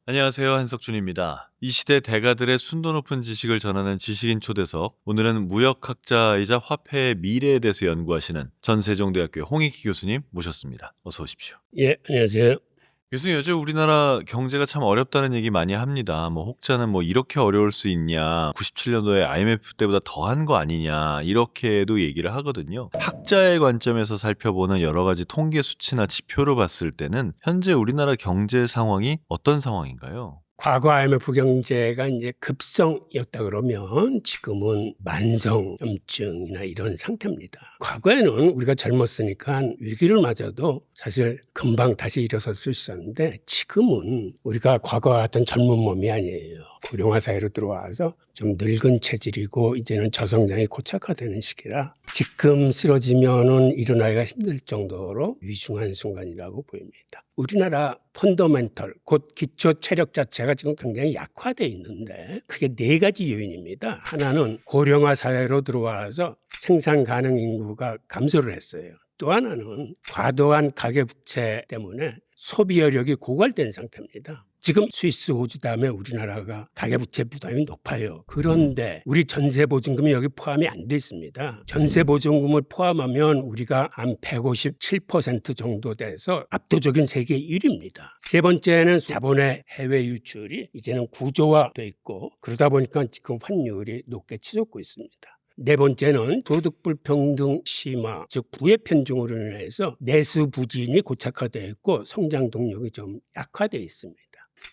안녕하세요. 한석준입니다. 이 시대 대가들의 순도 높은 지식을 전하는 지식인 초대석. 오늘은 무역학자이자 화폐의 미래에 대해서 연구하시는 전세종대학교 홍익희 교수님 모셨습니다. 어서 오십시오. 예, 안녕하세요. 교수님, 요즘 우리나라 경제가 참 어렵다는 얘기 많이 합니다. 혹자는 이렇게 어려울 수 있냐, 97년도에 IMF 때보다 더한 거 아니냐, 이렇게도 얘기를 하거든요. 학자의 관점에서 살펴보는 여러 가지 통계 수치나 지표를 봤을 때는 현재 우리나라 경제 상황이 어떤 상황인가요? 과거 IMF 경제가 이제 급성이었다 그러면 지금은 만성염증이나 이런 상태입니다. 과거에는 우리가 젊었으니까 위기를 맞아도 사실 금방 다시 일어설 수 있었는데 지금은 우리가 과거와 같은 젊은 몸이 아니에요. 고령화 사회로 들어와서 좀 늙은 체질이고 이제는 저성장이 고착화되는 시기라 지금 쓰러지면은 일어나기가 힘들 정도로 위중한 순간이라고 보입니다. 우리나라 펀더멘털, 곧 기초 체력 자체가 지금 굉장히 약화되어 있는데 그게 4가지 요인입니다. 하나는 고령화 사회로 들어와서 생산 가능 인구가 감소를 했어요. 또 하나는 과도한 가계부채 때문에 소비 여력이 고갈된 상태입니다. 지금 스위스, 호주 다음에 우리나라가 가계부채 부담이 높아요. 그런데 우리 전세보증금이 여기 포함이 안 돼 있습니다. 전세보증금을 포함하면 우리가 한 157% 정도 돼서 압도적인 세계 1위입니다. 세 번째는 자본의 해외 유출이 이제는 구조화돼 있고 그러다 보니까 지금 환율이 높게 치솟고 있습니다. 네 번째는 소득 불평등 심화, 즉 부의 편중으로 인해서 내수 부진이 고착화되어 있고 성장 동력이 좀 약화되어 있습니다.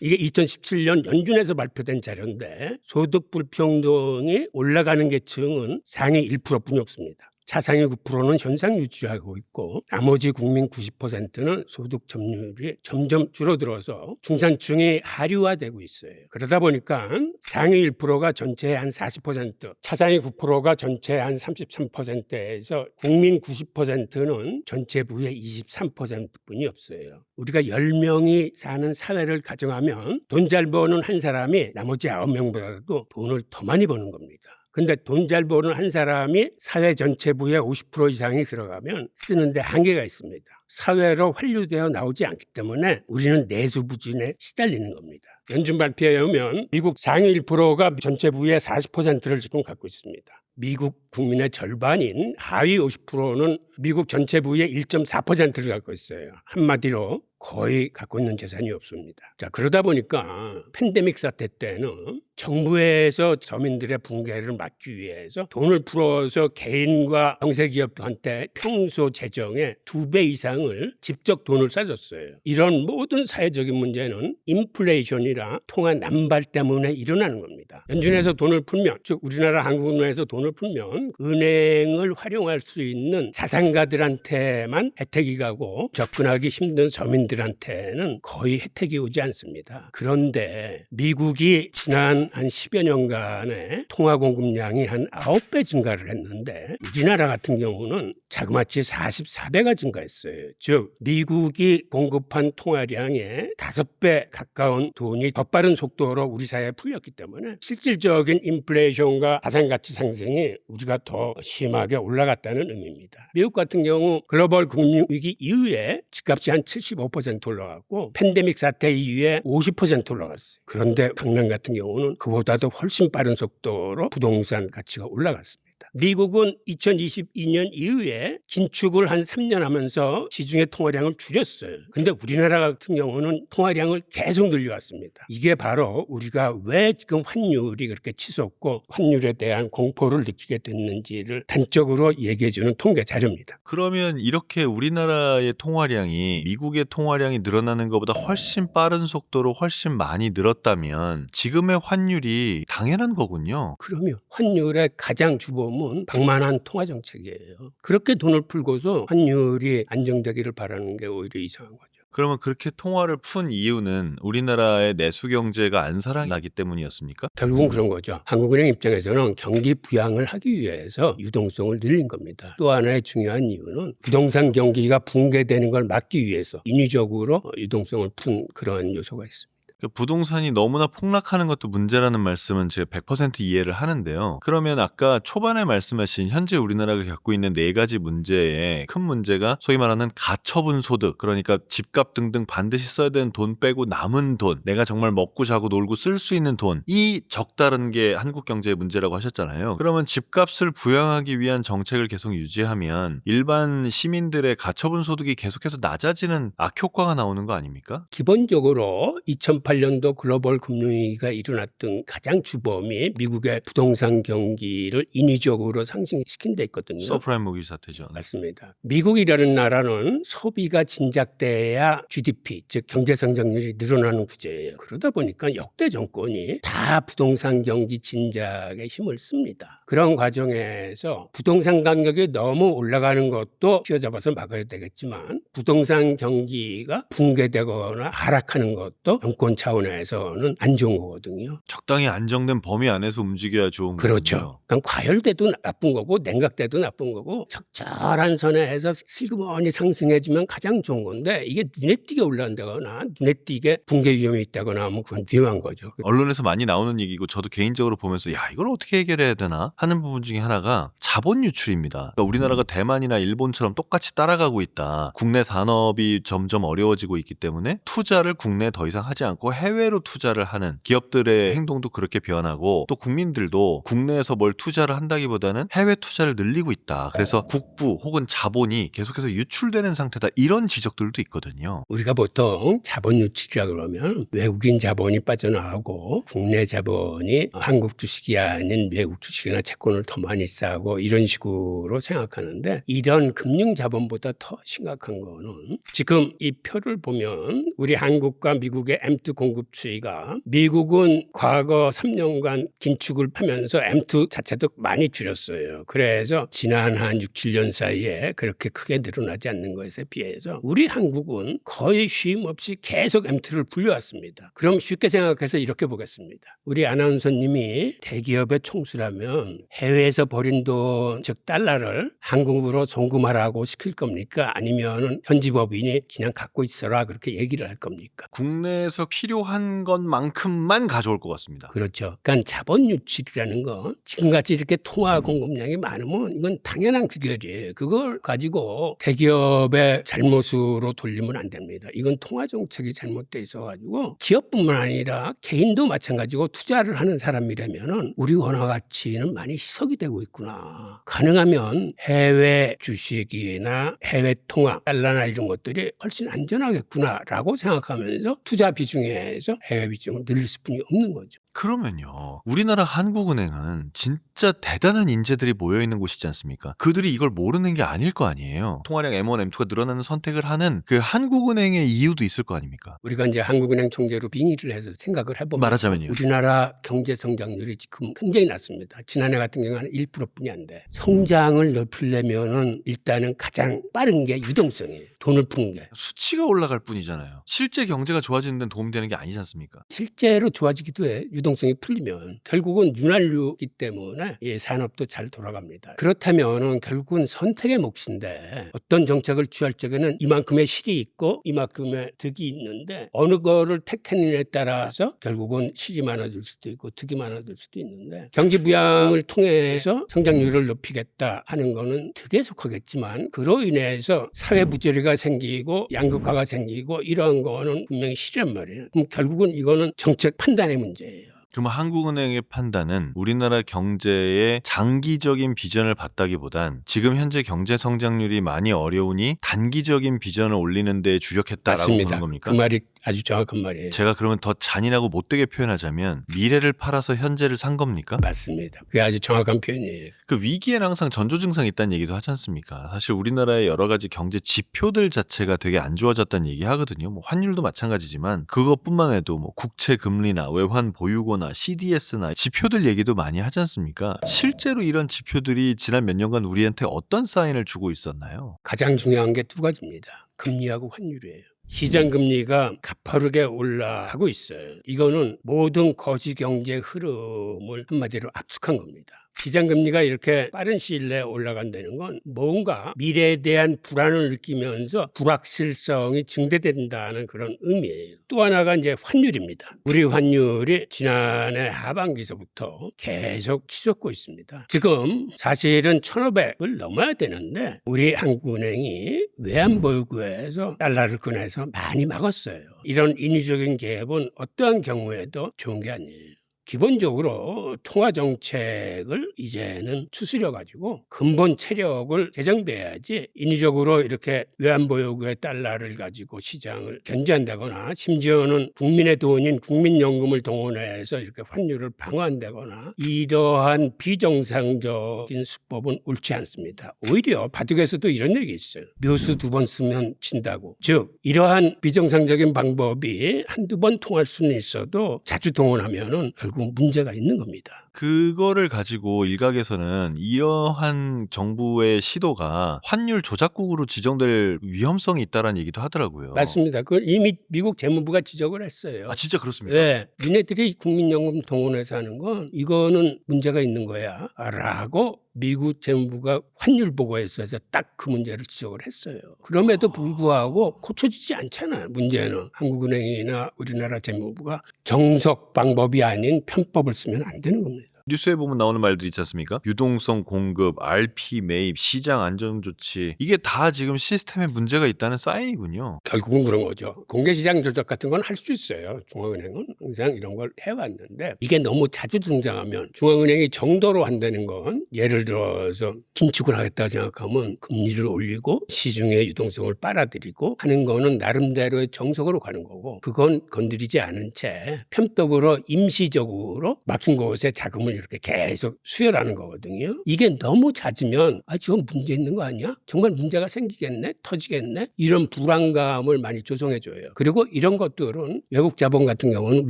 이게 2017년 연준에서 발표된 자료인데 소득 불평등이 올라가는 계층은 상위 1%뿐이 없습니다. 차상위 9%는 현상 유지하고 있고 나머지 국민 90%는 소득 점유율이 점점 줄어들어서 중산층이 하류화되고 있어요. 그러다 보니까 상위 1%가 전체의 한 40%, 차상위 9%가 전체의 한 33%에서 국민 90%는 전체 부의 23%뿐이 없어요. 우리가 10명이 사는 사회를 가정하면 돈 잘 버는 한 사람이 나머지 9명보다도 돈을 더 많이 버는 겁니다. 근데 돈 잘 버는 한 사람이 사회 전체 부의 50% 이상이 들어가면 쓰는데 한계가 있습니다. 사회로 환류되어 나오지 않기 때문에 우리는 내수 부진에 시달리는 겁니다. 연준 발표에 의하면 미국 상위 1%가 전체 부의 40%를 지금 갖고 있습니다. 미국 국민의 절반인 하위 50%는 미국 전체 부의 1.4%를 갖고 있어요. 한마디로 거의 갖고 있는 재산이 없습니다. 자, 그러다 보니까 팬데믹 사태 때는 정부에서 서민들의 붕괴를 막기 위해서 돈을 풀어서 개인과 영세기업한테 평소 재정의 2배 이상을 직접 돈을 싸줬어요. 이런 모든 사회적인 문제는 인플레이션이라 통화 남발 때문에 일어나는 겁니다. 연준에서 돈을 풀면, 즉 우리나라 한국은행에서 돈을 풀면 은행을 활용할 수 있는 자산가들한테만 혜택이 가고 접근하기 힘든 서민들한테는 거의 혜택이 오지 않습니다. 그런데 미국이 지난 한 10여 년간의 통화 공급량이 한 9배 증가를 했는데 우리나라 같은 경우는 자그마치 44배가 증가했어요. 즉 미국이 공급한 통화량의 5배 가까운 돈이 더 빠른 속도로 우리 사회에 풀렸기 때문에 실질적인 인플레이션과 자산가치 상승이 우리가 더 심하게 올라갔다는 의미입니다. 미국 같은 경우 글로벌 금융위기 이후에 집값이 한 75% 올라갔고 팬데믹 사태 이후에 50% 올라갔어요. 그런데 강남 같은 경우는 그보다도 훨씬 빠른 속도로 부동산 가치가 올라갔습니다. 미국은 2022년 이후에 긴축을 한 3년 하면서 시중의 통화량을 줄였어요. 근데 우리나라 같은 경우는 통화량을 계속 늘려왔습니다. 이게 바로 우리가 왜 지금 환율이 그렇게 치솟고 환율에 대한 공포를 느끼게 됐는지를 단적으로 얘기해주는 통계 자료입니다. 그러면 이렇게 우리나라의 통화량이 미국의 통화량이 늘어나는 것보다 훨씬 빠른 속도로 훨씬 많이 늘었다면 지금의 환율이 당연한 거군요. 그러면 환율의 가장 주범은 방만한 통화 정책이에요. 그렇게 돈을 풀고서 환율이 안정되기를 바라는 게 오히려 이상한 거죠. 그러면 그렇게 통화를 푼 이유는 우리나라의 내수 경제가 안 살아나기 때문이었습니까? 결국은 그런 거죠. 한국은행 입장에서는 경기 부양을 하기 위해서 유동성을 늘린 겁니다. 또 하나의 중요한 이유는 부동산 경기가 붕괴되는 걸 막기 위해서 인위적으로 유동성을 푼 그런 요소가 있습니다. 그러니까 부동산이 너무나 폭락하는 것도 문제라는 말씀은 제가 100% 이해를 하는데요. 그러면 아까 초반에 말씀하신 현재 우리나라가 겪고 있는 네 가지 문제의 큰 문제가 소위 말하는 가처분 소득, 그러니까 집값 등등 반드시 써야 되는 돈 빼고 남은 돈, 내가 정말 먹고 자고 놀고 쓸 수 있는 돈이 적다른 게 한국 경제의 문제라고 하셨잖아요. 그러면 집값을 부양하기 위한 정책을 계속 유지하면 일반 시민들의 가처분 소득이 계속해서 낮아지는 악효과가 나오는 거 아닙니까? 기본적으로 2008년도 글로벌 금융위기가 일어났던 가장 주범이 미국의 부동산 경기를 인위적으로 상승시킨 데 있거든요. 서프라임 모기지 사태죠. 맞습니다. 미국이라는 나라는 소비가 진작돼야 GDP, 즉 경제 성장률이 늘어나는 구조예요. 그러다 보니까 역대 정권이 다 부동산 경기 진작에 힘을 씁니다. 그런 과정에서 부동산 가격이 너무 올라가는 것도 휘어잡아서 막아야 되겠지만 부동산 경기가 붕괴되거나 하락하는 것도 정권 차원에서는 안 좋은 거거든요. 적당히 안정된 범위 안에서 움직여야 좋은 거군요. 그렇죠. 그럼 과열돼도 나쁜 거고 냉각돼도 나쁜 거고 적절한 선에서 슬그머니 상승해주면 가장 좋은 건데 이게 눈에 띄게 올라간다거나 눈에 띄게 붕괴 위험이 있다거나 하면 그건 위험한 거죠. 언론에서 많이 나오는 얘기고 저도 개인적으로 보면서 야 이걸 어떻게 해결해야 되나 하는 부분 중에 하나가 자본 유출입니다. 그러니까 우리나라가 대만이나 일본처럼 똑같이 따라가고 있다. 국내 산업이 점점 어려워지고 있기 때문에 투자를 국내에 더 이상 하지 않고 해외로 투자를 하는 기업들의 행동도 그렇게 변하고 또 국민들도 국내에서 뭘 투자를 한다기보다는 해외 투자를 늘리고 있다. 그래서 국부 혹은 자본이 계속해서 유출되는 상태다. 이런 지적들도 있거든요. 우리가 보통 자본 유출이라 그러면 외국인 자본이 빠져나가고 국내 자본이 한국 주식이 아닌 외국 주식이나 채권을 더 많이 싸고 이런 식으로 생각하는데 이런 금융 자본보다 더 심각한 거는 지금 이 표를 보면 우리 한국과 미국의 M2 공급 추이가 미국은 과거 3년간 긴축을 하면서 M2 자체도 많이 줄였어요. 그래서 지난 한 6, 7년 사이에 그렇게 크게 늘어나지 않는 것에 비해서 우리 한국은 거의 쉼 없이 계속 M2를 불려왔습니다. 그럼 쉽게 생각해서 이렇게 보겠습니다. 우리 아나운서님이 대기업의 총수라면 해외에서 벌인 돈, 즉 달러를 한국으로 송금하라고 시킬 겁니까? 아니면 현지 법인이 그냥 갖고 있어라 그렇게 얘기를 할 겁니까? 국내에서 필요한 것만큼만 가져올 것 같습니다. 그렇죠. 그러니까 자본 유출이라는 건 지금같이 이렇게 통화 공급량이 많으면 이건 당연한 규결이에요. 그걸 가지고 대기업의 잘못으로 돌리면 안 됩니다. 이건 통화 정책이 잘못돼 있어가지고 기업뿐만 아니라 개인도 마찬가지고 투자를 하는 사람이라면 우리 원화 가치는 많이 희석이 되고 있구나. 가능하면 해외 주식이나 해외 통화, 달러나 이런 것들이 훨씬 안전하겠구나라고 생각하면서 투자 비중에서 해외 비중을 늘릴 수뿐이 없는 거죠. 그러면요. 우리나라 한국은행은 진짜 대단한 인재들이 모여있는 곳이지 않습니까? 그들이 이걸 모르는 게 아닐 거 아니에요. 통화량 M1, M2가 늘어나는 선택을 하는 그 한국은행의 이유도 있을 거 아닙니까? 우리가 이제 한국은행 총재로 빙의를 해서 생각을 해보면 말하자면요. 우리나라 경제 성장률이 지금 굉장히 낮습니다. 지난해 같은 경우는 1%뿐이 안 돼. 성장을 높이려면은 일단은 가장 빠른 게 유동성이에요. 돈을 푸는 게. 수치가 올라갈 뿐이잖아요. 실제 경제가 좋아지는 데는 도움이 되는 게 아니지 않습니까? 실제로 좋아지기도 해. 유동성이 풀리면 결국은 윤활유이기 때문에 이 산업도 잘 돌아갑니다. 그렇다면 결국은 선택의 몫인데 어떤 정책을 취할 적에는 이만큼의 실이 있고 이만큼의 득이 있는데 어느 거를 택하느냐에 따라서 결국은 실이 많아질 수도 있고 득이 많아질 수도 있는데 경기 부양을 통해서 성장률을 높이겠다 하는 거는 득에 속하겠지만 그로 인해서 사회 부조리가 생기고 양극화가 생기고 이런 거는 분명히 실이란 말이에요. 그럼 결국은 이거는 정책 판단의 문제예요. 그럼 한국은행의 판단은 우리나라 경제의 장기적인 비전을 봤다기보단 지금 현재 경제 성장률이 많이 어려우니 단기적인 비전을 올리는 데 주력했다라고 맞습니다. 보는 겁니까? 그 말이 아주 정확한 말이에요. 제가 그러면 더 잔인하고 못되게 표현하자면 미래를 팔아서 현재를 산 겁니까? 맞습니다. 그게 아주 정확한 표현이에요. 그 위기에는 항상 전조증상이 있다는 얘기도 하지 않습니까? 사실 우리나라의 여러 가지 경제 지표들 자체가 되게 안 좋아졌다는 얘기 하거든요. 뭐 환율도 마찬가지지만 그것뿐만 해도 뭐 국채 금리나 외환 보유고나 CDS나 지표들 얘기도 많이 하지 않습니까? 실제로 이런 지표들이 지난 몇 년간 우리한테 어떤 사인을 주고 있었나요? 가장 중요한 게 두 가지입니다. 금리하고 환율이에요. 시장 금리가 가파르게 올라가고 있어요. 이거는 모든 거시 경제 흐름을 한마디로 압축한 겁니다. 기장금리가 이렇게 빠른 시일 내에 올라간다는 건 뭔가 미래에 대한 불안을 느끼면서 불확실성이 증대된다는 그런 의미예요. 또 하나가 이제 환율입니다. 우리 환율이 지난해 하반기서부터 계속 치솟고 있습니다. 지금 사실은 1,500을 넘어야 되는데 우리 한국은행이 외환보유고에서 달러를 꺼내서 많이 막았어요. 이런 인위적인 개입은 어떠한 경우에도 좋은 게 아니에요. 기본적으로 통화정책을 이제는 추스려가지고 근본 체력을 재정비해야지 인위적으로 이렇게 외환보유고의 달러를 가지고 시장을 견제한다거나 심지어는 국민의 돈인 국민연금을 동원해서 이렇게 환율을 방어한다거나 이러한 비정상적인 수법은 옳지 않습니다. 오히려 바둑에서도 이런 얘기 있어요. 묘수 2번 쓰면 진다고. 즉 이러한 비정상적인 방법이 한두 번 통할 수는 있어도 자주 동원하면은 결국 문제가 있는 겁니다. 그거를 가지고 일각에서는 이러한 정부의 시도가 환율 조작국으로 지정될 위험성이 있다라는 얘기도 하더라고요. 맞습니다. 그걸 이미 미국 재무부가 지적을 했어요. 아 진짜 그렇습니까? 네, 니네들이 국민연금 동원해서 하는 건 이거는 문제가 있는 거야 라고 미국 재무부가 환율 보고에서 딱 그 문제를 지적을 했어요. 그럼에도 불구하고 고쳐지지 않잖아요. 문제는 한국은행이나 우리나라 재무부가 정석 방법이 아닌 편법을 쓰면 안 되는 겁니다. 뉴스에 보면 나오는 말들 있지 않습니까? 유동성 공급, RP 매입, 시장 안정 조치 이게 다 지금 시스템에 문제가 있다는 사인이군요. 결국은 그런 거죠. 공개시장 조작 같은 건 할 수 있어요. 중앙은행은 항상 이런 걸 해왔는데 이게 너무 자주 등장하면 중앙은행이 정도로 한다는 건 예를 들어서 긴축을 하겠다 생각하면 금리를 올리고 시중의 유동성을 빨아들이고 하는 거는 나름대로의 정석으로 가는 거고 그건 건드리지 않은 채 편법으로 임시적으로 막힌 곳에 자금을 이렇게 계속 수혈하는 거거든요. 이게 너무 잦으면 저건 문제 있는 거 아니야? 정말 문제가 생기겠네? 터지겠네? 이런 불안감을 많이 조성해줘요. 그리고 이런 것들은 외국 자본 같은 경우는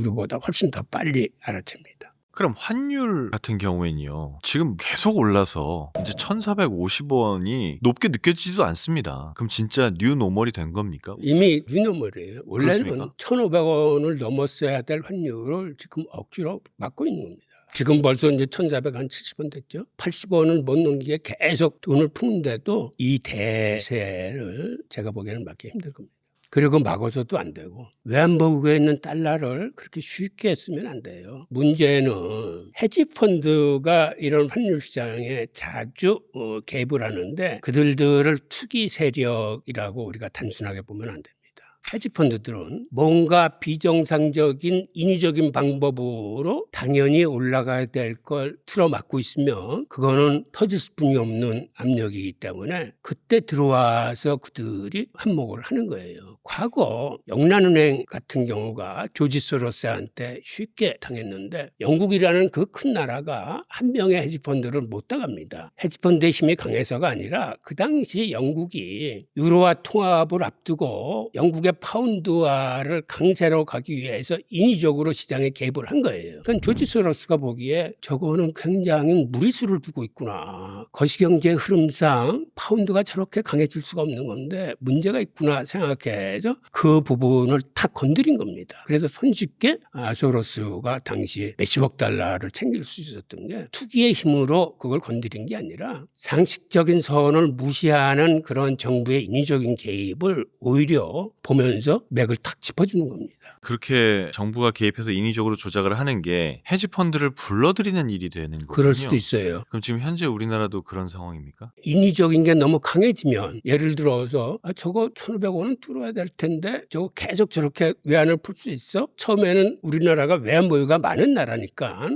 우리보다 훨씬 더 빨리 알아챕니다. 그럼 환율 같은 경우에는요. 지금 계속 올라서 이제 1,450원이 높게 느껴지지도 않습니다. 그럼 진짜 뉴 노멀이 된 겁니까? 이미 뉴노멀이에요. 원래는 그렇습니까? 1,500원을 넘었어야 될 환율을 지금 억지로 막고 있는 겁니다. 지금 벌써 이제 1,470원 됐죠. 80원을 못 넘기게 계속 돈을 푸는데도 이 대세를 제가 보기에는 막기 힘들 겁니다. 그리고 막아서도 안 되고 외환보유고에 있는 달러를 그렇게 쉽게 쓰면 안 돼요. 문제는 헤지펀드가 이런 환율 시장에 자주 개입을 하는데 그들을 투기 세력이라고 우리가 단순하게 보면 안 됩니다. 헤지펀드들은 뭔가 비정상적인 인위적인 방법으로 당연히 올라가야 될 걸 틀어막고 있으면 그거는 터질 수뿐이 없는 압력이기 때문에 그때 들어와서 그들이 한몫을 하는 거예요. 과거 영란은행 같은 경우가 조지 소로스한테 쉽게 당했는데 영국이라는 그 큰 나라가 한 명의 헤지펀드를 못 따갑니다. 헤지펀드의 힘이 강해서가 아니라 그 당시 영국이 유로화 통합을 앞두고 영국의 파운드화를 강세로 가기 위해서 인위적으로 시장에 개입을 한 거예요. 그러니까 조지 소로스가 보기에 저거는 굉장히 무리수를 두고 있구나. 거시경제 흐름상 파운드가 저렇게 강해질 수가 없는 건데 문제가 있구나 생각해서 그 부분을 다 건드린 겁니다. 그래서 손쉽게 소로스가 당시 몇십억 달러를 챙길 수 있었던 게 투기의 힘으로 그걸 건드린 게 아니라 상식적인 선을 무시하는 그런 정부의 인위적인 개입을 오히려 보면서 맥을 탁 짚어주는 겁니다. 그렇게 정부가 개입해서 인위적으로 조작을 하는 게 헤지펀드를 불러들이는 일이 되는 거군요. 그럴 수도 있어요. 그럼 지금 현재 우리나라도 그런 상황입니까? 인위적인 게 너무 강해지면 예를 들어서 저거 1,500원은 뚫어야 될 텐데 저거 계속 저렇게 외환을 풀 수 있어? 처음에는 우리나라가 외환 보유가 많은 나라니까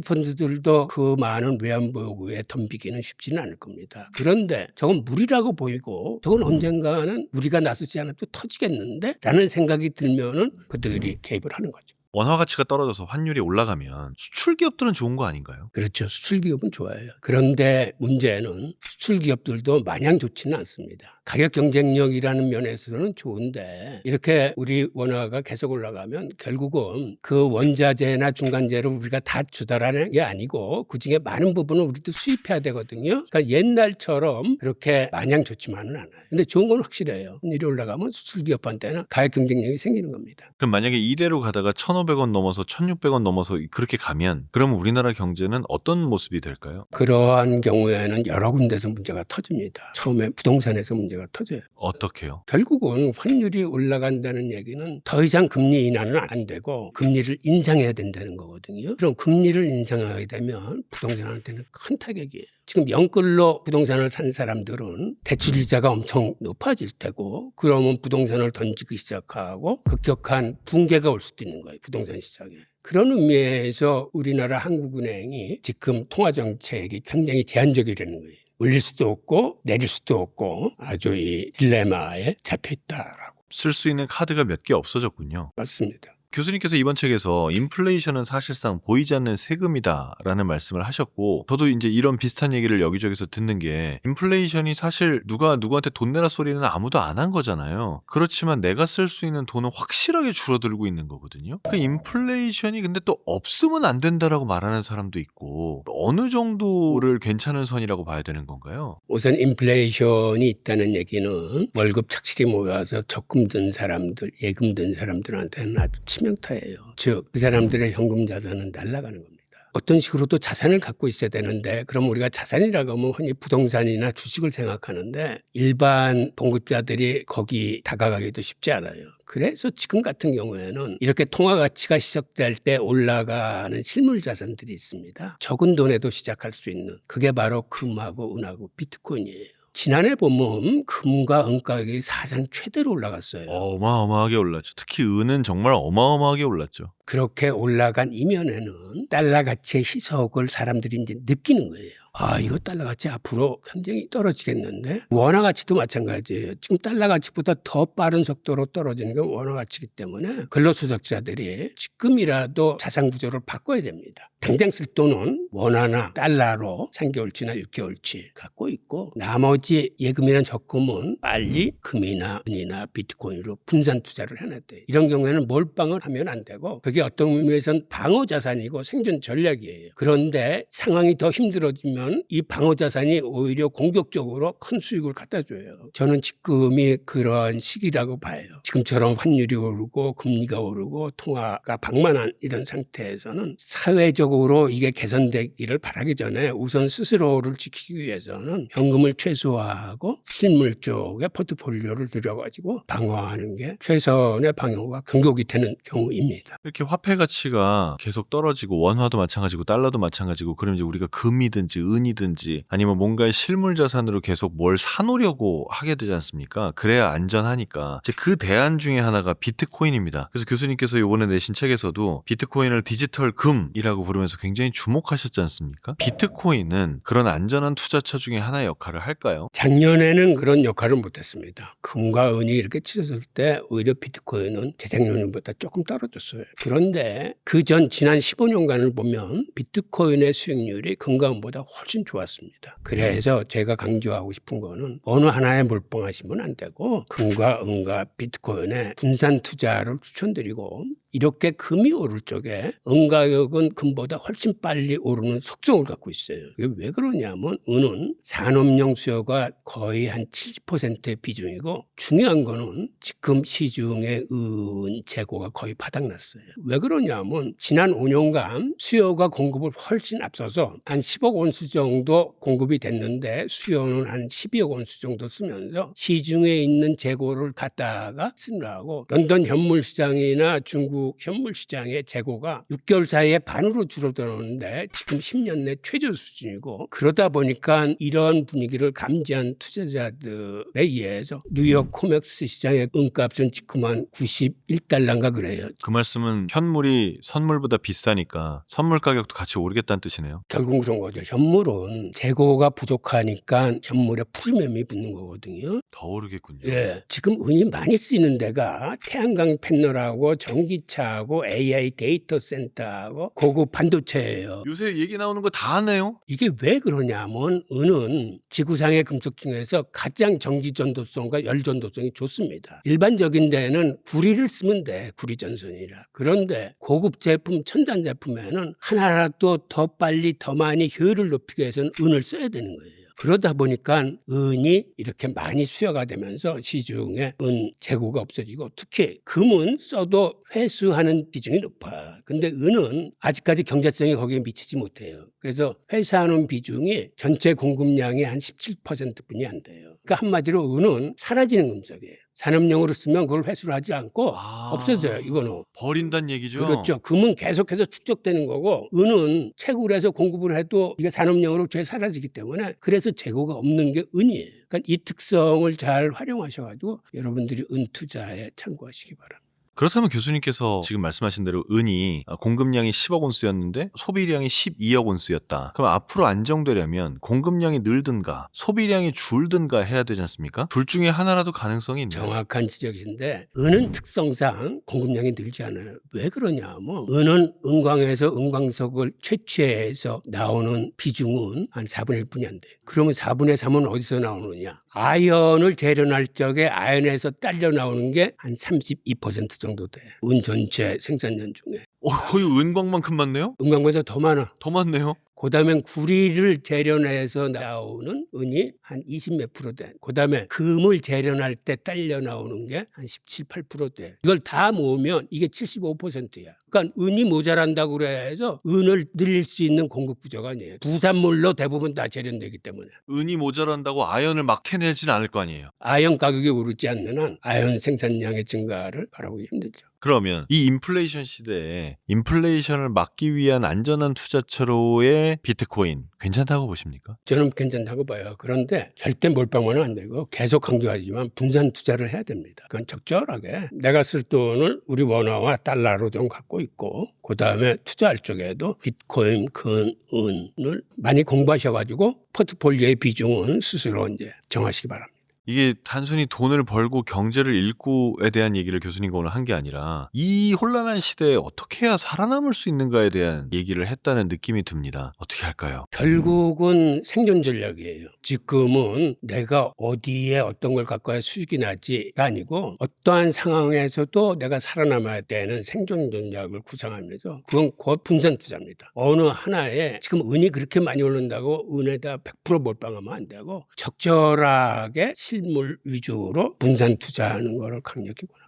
헤지펀드들도 그 많은 외환 보유에 덤비기는 쉽지는 않을 겁니다. 그런데 저건 무리라고 보이고 저건 언젠가는 우리가 나서지 않아도 터지겠는데? 라는 생각이 들면은 그들이 개입을 하는 거죠. 원화 가치가 떨어져서 환율이 올라가면 수출 기업들은 좋은 거 아닌가요? 그렇죠. 수출 기업은 좋아요. 그런데 문제는 수출 기업들도 마냥 좋지는 않습니다. 가격 경쟁력이라는 면에서는 좋은데 이렇게 우리 원화가 계속 올라가면 결국은 그 원자재나 중간재를 우리가 다 주달하는 게 아니고 그중에 많은 부분을 우리도 수입해야 되거든요. 그러니까 옛날처럼 그렇게 마냥 좋지만은 않아요. 근데 좋은 건 확실해요. 일이 올라가면 수출기업한테는 가격 경쟁력이 생기는 겁니다. 그럼 만약에 이대로 가다가 1,500원 넘어서 1,600원 넘어서 그렇게 가면 그럼 우리나라 경제는 어떤 모습이 될까요? 그러한 경우에는 여러 군데서 문제가 터집니다. 처음에 부동산에서 문제가 터져요. 어떻게요? 결국은 환율이 올라간다는 얘기는 더 이상 금리 인하는 안 되고 금리를 인상해야 된다는 거거든요. 그럼 금리를 인상하게 되면 부동산한테는 큰 타격이에요. 지금 영끌로 부동산을 산 사람들은 대출이자가 엄청 높아질 테고 그러면 부동산을 던지기 시작하고 급격한 붕괴가 올 수도 있는 거예요. 부동산 시장에. 그런 의미에서 우리나라 한국은행이 지금 통화정책이 굉장히 제한적이라는 거예요. 올릴 수도 없고 내릴 수도 없고 아주 이 딜레마에 잡혀있다라고. 쓸 수 있는 카드가 몇 개 없어졌군요. 맞습니다. 교수님께서 이번 책에서 인플레이션은 사실상 보이지 않는 세금이다라는 말씀을 하셨고 저도 이제 이런 비슷한 얘기를 여기저기서 듣는 게 인플레이션이 사실 누가 누구한테 돈 내라 소리는 아무도 안 한 거잖아요. 그렇지만 내가 쓸 수 있는 돈은 확실하게 줄어들고 있는 거거든요. 그 인플레이션이 근데 또 없으면 안 된다라고 말하는 사람도 있고 어느 정도를 괜찮은 선이라고 봐야 되는 건가요? 우선 인플레이션이 있다는 얘기는 월급 착실히 모여서 적금 든 사람들, 예금 든 사람들한테는 아주 치명타예요. 즉, 그 사람들의 현금 자산은 날아가는 겁니다. 어떤 식으로도 자산을 갖고 있어야 되는데 그럼 우리가 자산이라고 하면 흔히 부동산이나 주식을 생각하는데 일반 봉급자들이 거기 다가가기도 쉽지 않아요. 그래서 지금 같은 경우에는 이렇게 통화 가치가 시작될 때 올라가는 실물 자산들이 있습니다. 적은 돈에도 시작할 수 있는 그게 바로 금하고 은하고 비트코인이에요. 지난해 보면 금과 은 가격이 사상 최대로 올라갔어요. 어마어마하게 올랐죠. 특히 은은 정말 어마어마하게 올랐죠. 그렇게 올라간 이면에는 달러 가치의 희석을 사람들이 이제 느끼는 거예요. 아, 이거 달러 가치 앞으로 굉장히 떨어지겠는데? 원화 가치도 마찬가지예요. 지금 달러 가치보다 더 빠른 속도로 떨어지는 게 원화 가치이기 때문에 근로소득자들이 지금이라도 자산 구조를 바꿔야 됩니다. 당장 쓸 돈은 원화나 달러로 3개월치나 6개월치 갖고 있고 나머지 예금이나 적금은 빨리 금이나 은이나 비트코인으로 분산 투자를 해야 돼요. 이런 경우에는 몰빵을 하면 안 되고 그게 어떤 의미에서는 방어 자산이고 생존 전략이에요. 그런데 상황이 더 힘들어지면 이 방어 자산이 오히려 공격적으로 큰 수익을 갖다 줘요. 저는 지금이 그런 시기라고 봐요. 지금처럼 환율이 오르고 금리가 오르고 통화가 방만한 이런 상태에서는 사회적으로 이게 개선되기를 바라기 전에 우선 스스로를 지키기 위해서는 현금을 최소화하고 실물 쪽에 포트폴리오를 들여가지고 방어하는 게 최선의 방어가 근거가 되는 경우입니다. 이렇게 화폐 가치가 계속 떨어지고 원화도 마찬가지고 달러도 마찬가지고 그럼 이제 우리가 금이든지 은이든지 아니면 뭔가의 실물 자산으로 계속 뭘 사놓으려고 하게 되지 않습니까? 그래야 안전하니까. 이제 그 대안 중에 하나가 비트코인입니다. 그래서 교수님께서 이번에 내신 책에서도 비트코인을 디지털 금이라고 부르면서 굉장히 주목하셨지 않습니까? 비트코인은 그런 안전한 투자처 중에 하나의 역할을 할까요? 작년에는 그런 역할을 못했습니다. 금과 은이 이렇게 치솟을 때 오히려 비트코인은 재작년보다 조금 떨어졌어요. 그런데 그 전 지난 15년간을 보면 비트코인의 수익률이 금과 은보다 훨씬 좋았습니다. 그래서 제가 강조하고 싶은 거는 어느 하나에 몰빵하시면 안 되고 금과 은과 비트코인에 분산 투자를 추천드리고 이렇게 금이 오를 쪽에 은 가격은 금보다 훨씬 빨리 오르는 속성을 갖고 있어요. 이게 왜 그러냐면 은은 산업용 수요가 거의 한 70%의 비중이고 중요한 거는 지금 시중의 은 재고가 거의 바닥났어요. 왜 그러냐면 지난 5년간 수요가 공급을 훨씬 앞서서 한 10억 온수 정도 공급이 됐는데 수요는 한 12억 온수 정도 쓰면서 시중에 있는 재고를 갖다가 쓰느라고 런던 현물 시장이나 중국 현물 시장의 재고가 6개월 사이에 반으로 줄어들었는데 지금 10년 내 최저 수준이고 그러다 보니까 이런 분위기를 감지한 투자자들에 의해서 뉴욕 코맥스 시장의 은값은 지금 한 91달러인가 그래요. 그 말씀은 현물이 선물보다 비싸니까 선물 가격도 같이 오르겠다는 뜻이네요. 결국 그런 거죠. 현물은 재고가 부족하니까 현물에 프리미엄이 붙는 거거든요. 더 오르겠군요. 예, 지금 은이 많이 쓰이는 데가 태양광 패널하고 전기차 자동차하고 AI 데이터 센터하고 고급 반도체예요. 요새 얘기 나오는 거 다 하네요. 이게 왜 그러냐면 은은 지구상의 금속 중에서 가장 전기 전도성과 열 전도성이 좋습니다. 일반적인 데는 구리를 쓰면 돼. 구리 전선이라. 그런데 고급 제품, 첨단 제품에는 하나라도 더 빨리 더 많이 효율을 높이기 위해서는 은을 써야 되는 거예요. 그러다 보니까 은이 이렇게 많이 수요가 되면서 시중에 은 재고가 없어지고 특히 금은 써도 회수하는 비중이 높아. 근데 은은 아직까지 경제성이 거기에 미치지 못해요. 그래서 회수하는 비중이 전체 공급량의 한 17%뿐이 안 돼요. 그러니까 한마디로 은은 사라지는 금속이에요. 산업용으로 쓰면 그걸 회수를 하지 않고 없어져요. 이거는. 버린다는 얘기죠. 그렇죠. 금은 계속해서 축적되는 거고 은은 채굴 해서 공급을 해도 이게 산업용으로 사라지기 때문에 그래서 재고가 없는 게 은이에요. 그러니까 이 특성을 잘 활용하셔가지고 여러분들이 은 투자에 참고하시기 바랍니다. 그렇다면 교수님께서 지금 말씀하신 대로 은이 공급량이 10억 온스였는데 소비량이 12억 온스였다. 그럼 앞으로 안정되려면 공급량이 늘든가 소비량이 줄든가 해야 되지 않습니까? 둘 중에 하나라도 가능성이 있나요? 정확한 지적이신데 은은 특성상 공급량이 늘지 않아요. 왜 그러냐면 은은 은광에서 은광석을 채취해서 나오는 비중은 한 4분의 1뿐이 안 돼요. 그러면 4분의 3은 어디서 나오느냐? 아연을 재련할 적에 아연에서 딸려 나오는 게 한 32% 정도 돼. 은 전체 생산량 중에. 거의 은광만큼 많네요? 은광보다 더 많아. 더 많네요? 그다음에 구리를 재련해서 나오는 은이 한 20 몇 프로 돼. 그다음에 금을 재련할 때 딸려 나오는 게 한 17, 8% 돼. 이걸 다 모으면 이게 75%야. 그러니까 은이 모자란다고 그래서 은을 늘릴 수 있는 공급 구조가 아니에요. 부산물로 대부분 다 재련되기 때문에. 은이 모자란다고 아연을 막 캐내진 않을 거 아니에요. 아연 가격이 오르지 않는 한 아연 생산량의 증가를 바라보기 힘들죠. 그러면 이 인플레이션 시대에 인플레이션을 막기 위한 안전한 투자처로의 비트코인 괜찮다고 보십니까? 저는 괜찮다고 봐요. 그런데 절대 몰빵은 안 되고 계속 강조하지만 분산 투자를 해야 됩니다. 그건 적절하게 내가 쓸 돈을 우리 원화와 달러로 좀 갖고 있고 그다음에 투자할 적에도 비트코인, 금, 은을 많이 공부하셔가지고 포트폴리오의 비중은 스스로 이제 정하시기 바랍니다. 이게 단순히 돈을 벌고 경제를 읽고에 대한 얘기를 교수님과 오늘 한 게 아니라 이 혼란한 시대에 어떻게 해야 살아남을 수 있는가에 대한 얘기를 했다는 느낌이 듭니다. 어떻게 할까요? 결국은 생존 전략이에요. 지금은 내가 어디에 어떤 걸 갖고 와야 수익이 나지가 아니고 어떠한 상황에서도 내가 살아남아야 되는 생존 전략을 구상하면서 그건 곧 분산 투자입니다. 어느 하나에 지금 은이 그렇게 많이 오른다고 은에다 100% 몰빵하면 안 되고 적절하게 실물 위주로 분산 투자하는 것을 강력히 권합니다.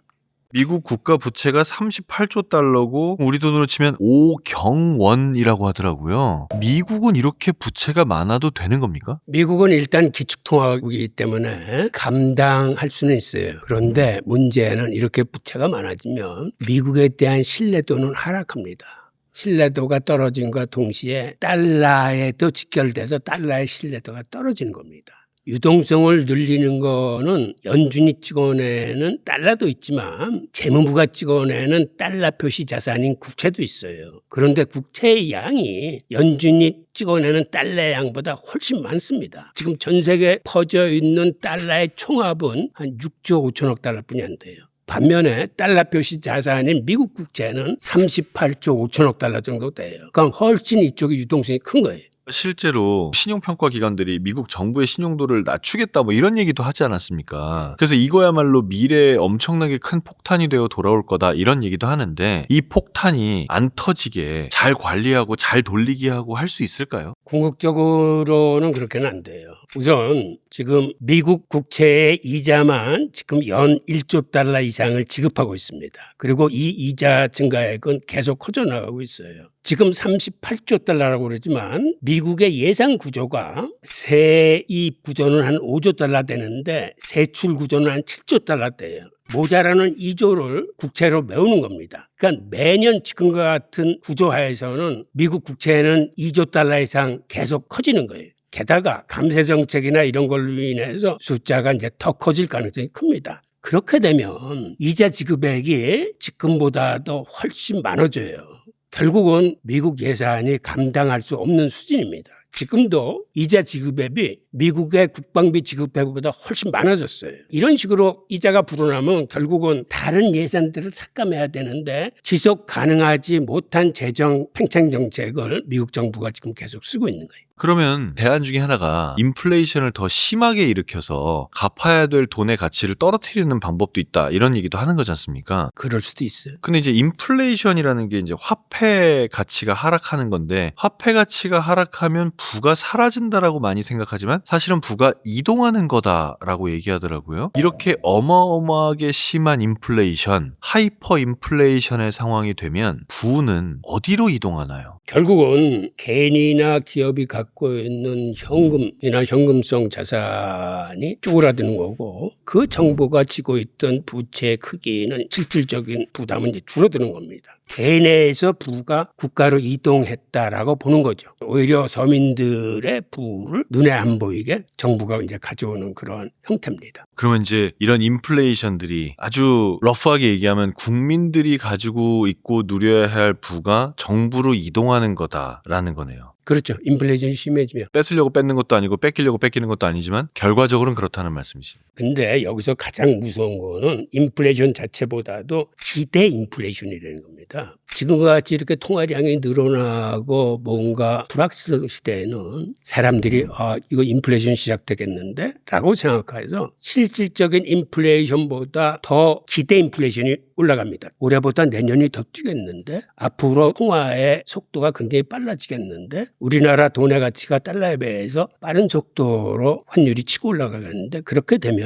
미국 국가 부채가 38조 달러고 우리 돈으로 치면 5경원이라고 하더라고요. 미국은 이렇게 부채가 많아도 되는 겁니까? 미국은 일단 기축통화국이기 때문에 감당할 수는 있어요. 그런데 문제는 이렇게 부채가 많아지면 미국에 대한 신뢰도는 하락합니다. 신뢰도가 떨어진과 동시에 달러에도 직결돼서 달러의 신뢰도가 떨어지는 겁니다. 유동성을 늘리는 거는 연준이 찍어내는 달러도 있지만 재무부가 찍어내는 달러 표시 자산인 국채도 있어요. 그런데 국채의 양이 연준이 찍어내는 달러의 양보다 훨씬 많습니다. 지금 전 세계에 퍼져 있는 달러의 총합은 한 6조 5천억 달러뿐이 안 돼요. 반면에 달러 표시 자산인 미국 국채는 38조 5천억 달러 정도 돼요. 그럼 훨씬 이쪽이 유동성이 큰 거예요. 실제로 신용평가 기관들이 미국 정부의 신용도를 낮추겠다 뭐 이런 얘기도 하지 않았습니까? 그래서 이거야말로 미래에 엄청나게 큰 폭탄이 되어 돌아올 거다 이런 얘기도 하는데 이 폭탄이 안 터지게 잘 관리하고 잘 돌리게 하고 할 수 있을까요? 궁극적으로는 그렇게는 안 돼요. 우선 지금 미국 국채의 이자만 지금 연 1조 달러 이상을 지급하고 있습니다. 그리고 이 이자 증가액은 계속 커져나가고 있어요. 지금 38조 달러라고 그러지만 미국의 예상 구조가 세입 구조는 한 5조 달러 되는데 세출 구조는 한 7조 달러 돼요. 모자라는 2조를 국채로 메우는 겁니다. 그러니까 매년 지금과 같은 구조하에서는 미국 국채는 2조 달러 이상 계속 커지는 거예요. 게다가 감세 정책이나 이런 걸로 인해서 숫자가 이제 더 커질 가능성이 큽니다. 그렇게 되면 이자 지급액이 지금보다도 훨씬 많아져요. 결국은 미국 예산이 감당할 수 없는 수준입니다. 지금도 이자 지급액이 미국의 국방비 지급액보다 훨씬 많아졌어요. 이런 식으로 이자가 불어나면 결국은 다른 예산들을 삭감해야 되는데 지속 가능하지 못한 재정 팽창 정책을 미국 정부가 지금 계속 쓰고 있는 거예요. 그러면 대안 중에 하나가 인플레이션을 더 심하게 일으켜서 갚아야 될 돈의 가치를 떨어뜨리는 방법도 있다, 이런 얘기도 하는 거지 않습니까? 그럴 수도 있어요. 근데 이제 인플레이션이라는 게 이제 화폐 가치가 하락하는 건데, 화폐 가치가 하락하면 부가 사라진다라고 많이 생각하지만 사실은 부가 이동하는 거다라고 얘기하더라고요. 이렇게 어마어마하게 심한 인플레이션, 하이퍼 인플레이션의 상황이 되면 부는 어디로 이동하나요? 결국은 개인이나 기업이 갖고 있는 현금이나 현금성 자산이 쪼그라드는 거고, 그 정부가 지고 있던 부채 크기는 실질적인 부담은 이제 줄어드는 겁니다. 개인에서 부가 국가로 이동했다라고 보는 거죠. 오히려 서민들의 부를 눈에 안 보이게 정부가 이제 가져오는 그런 형태입니다. 그러면 이제 이런 인플레이션들이 아주 러프하게 얘기하면 국민들이 가지고 있고 누려야 할 부가 정부로 이동하는 거다라는 거네요. 그렇죠. 인플레이션이 심해지면. 뺏으려고 뺏는 것도 아니고 뺏기려고 뺏기는 것도 아니지만 결과적으로는 그렇다는 말씀이시죠. 근데 여기서 가장 무서운 거는 인플레이션 자체보다도 기대 인플레이션이라는 겁니다. 지금과 같이 이렇게 통화량이 늘어나고 뭔가 불확실 시대에는 사람들이 이거 인플레이션 시작되겠는데? 라고 생각해서 실질적인 인플레이션보다 더 기대 인플레이션이 올라갑니다. 올해보다 내년이 더 뛰겠는데? 앞으로 통화의 속도가 굉장히 빨라지겠는데? 우리나라 돈의 가치가 달러에 비해서 빠른 속도로 환율이 치고 올라가겠는데, 그렇게 되면